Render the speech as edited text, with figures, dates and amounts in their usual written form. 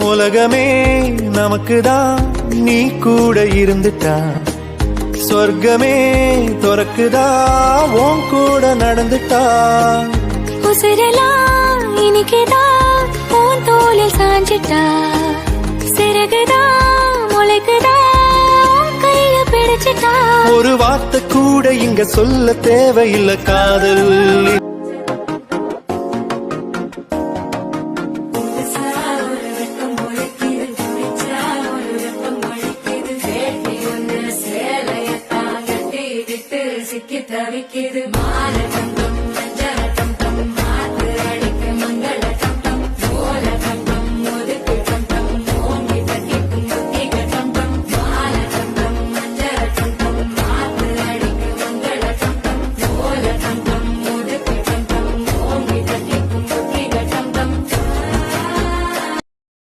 உலகமே நமக்குதான் நீ கூட இருந்துட்டா, சொர்க்கமே துறக்குதா உன் கூட நடந்துட்டா. உசிரெல்லாம் இனிக்குதான் உன் தோளில் சாஞ்சிட்டா, சிறகுதான் முளைக்குதா கைய பிடிச்சிட்டா. ஒரு வார்த்தை கூட இங்க சொல்ல தேவையில்லை காதல். தவிக்குது